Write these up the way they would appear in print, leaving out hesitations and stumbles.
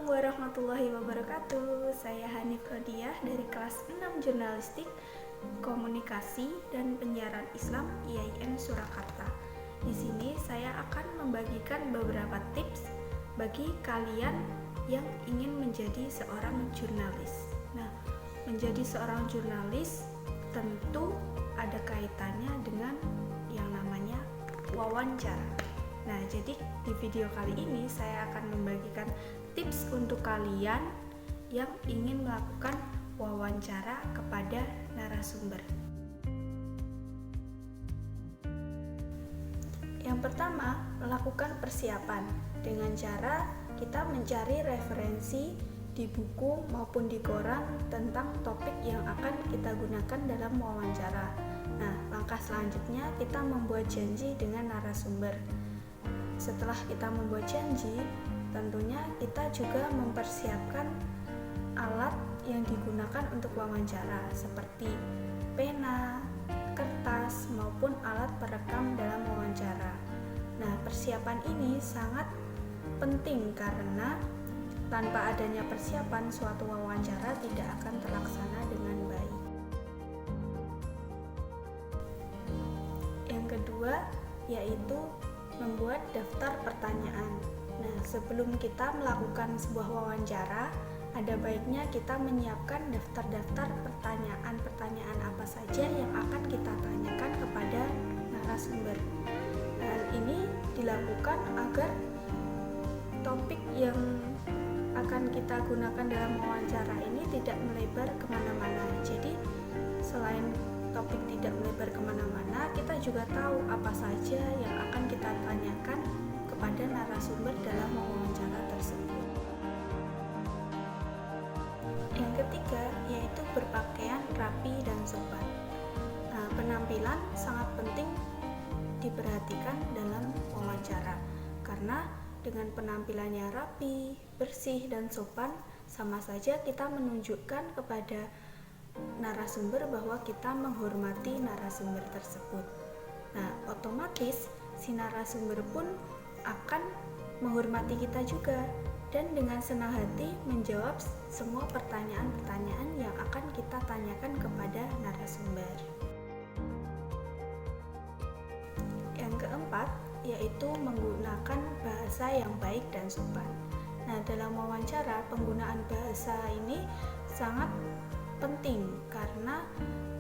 Assalamualaikum warahmatullahi wabarakatuh. Saya Hanif Rodiah dari kelas 6 Jurnalistik, Komunikasi dan Penyiaran Islam IAIN Surakarta. Di sini saya akan membagikan beberapa tips bagi kalian yang ingin menjadi seorang jurnalis. Nah, menjadi seorang jurnalis tentu ada kaitannya dengan yang namanya wawancara. Nah, jadi di video kali ini saya akan membagikan tips untuk kalian yang ingin melakukan wawancara kepada narasumber. Yang pertama, lakukan persiapan dengan cara kita mencari referensi di buku maupun di koran tentang topik yang akan kita gunakan dalam wawancara. Nah, langkah selanjutnya kita membuat janji dengan narasumber. Setelah kita membuat janji, tentunya kita juga mempersiapkan alat yang digunakan untuk wawancara seperti pena, kertas, maupun alat perekam dalam wawancara. Nah, persiapan ini sangat penting karena tanpa adanya persiapan, suatu wawancara tidak akan terlaksana dengan baik. Yang kedua, yaitu membuat daftar pertanyaan. Nah, sebelum kita melakukan sebuah wawancara, ada baiknya kita menyiapkan daftar-daftar pertanyaan apa saja yang akan kita tanyakan kepada narasumber. Hal ini dilakukan agar topik yang akan kita gunakan dalam wawancara ini tidak melebar kemana-mana. Jadi, selain topik tidak melebar kemana-mana, kita juga tahu apa saja yang akan kita tanyakan kepada narasumber dalam wawancara tersebut. Yang ketiga, yaitu berpakaian rapi dan sopan. Nah, penampilan sangat penting diperhatikan dalam wawancara karena dengan penampilan yang rapi, bersih, dan sopan, sama saja kita menunjukkan kepada narasumber bahwa kita menghormati narasumber tersebut. Nah, otomatis si narasumber pun akan menghormati kita juga dan dengan senang hati menjawab semua pertanyaan-pertanyaan yang akan kita tanyakan kepada narasumber. Yang keempat, yaitu menggunakan bahasa yang baik dan sopan. Nah, dalam wawancara, penggunaan bahasa ini sangat penting karena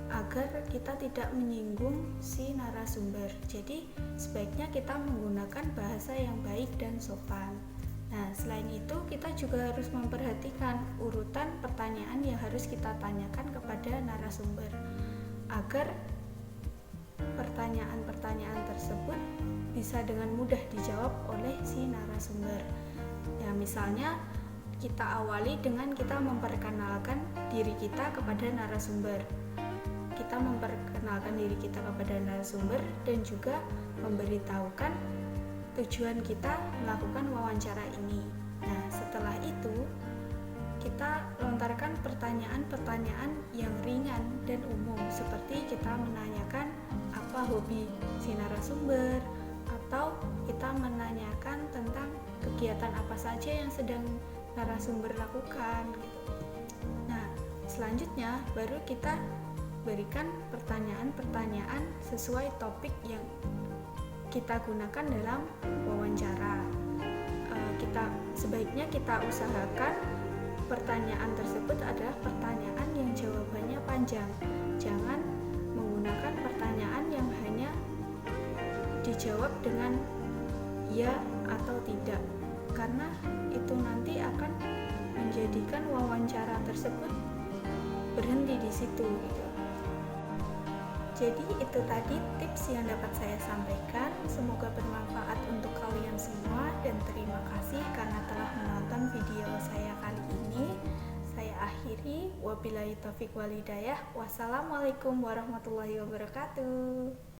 agar kita tidak menyinggung si narasumber. Jadi sebaiknya kita menggunakan bahasa yang baik dan sopan. Nah, selain itu kita juga harus memperhatikan urutan pertanyaan yang harus kita tanyakan kepada narasumber agar pertanyaan-pertanyaan tersebut bisa dengan mudah dijawab oleh si narasumber. Ya, misalnya kita awali dengan kita memperkenalkan diri kita kepada narasumber. Kita memperkenalkan diri kita kepada narasumber dan juga memberitahukan tujuan kita melakukan wawancara ini. Nah, setelah itu kita lontarkan pertanyaan-pertanyaan yang ringan dan umum seperti kita menanyakan apa hobi si narasumber atau kita menanyakan tentang kegiatan apa saja yang sedang narasumber lakukan gitu. Nah, selanjutnya baru kita berikan pertanyaan-pertanyaan sesuai topik yang kita gunakan dalam wawancara. Sebaiknya kita usahakan pertanyaan tersebut adalah pertanyaan yang jawabannya panjang. Jangan menggunakan pertanyaan yang hanya dijawab dengan ya atau tidak, karena itu nanti akan menjadikan wawancara tersebut berhenti di situ gitu. Jadi itu tadi tips yang dapat saya sampaikan. Semoga bermanfaat untuk kalian semua dan terima kasih karena telah menonton video saya kali ini. Saya akhiri, wabillahi taufiq wal hidayah. Wassalamualaikum warahmatullahi wabarakatuh.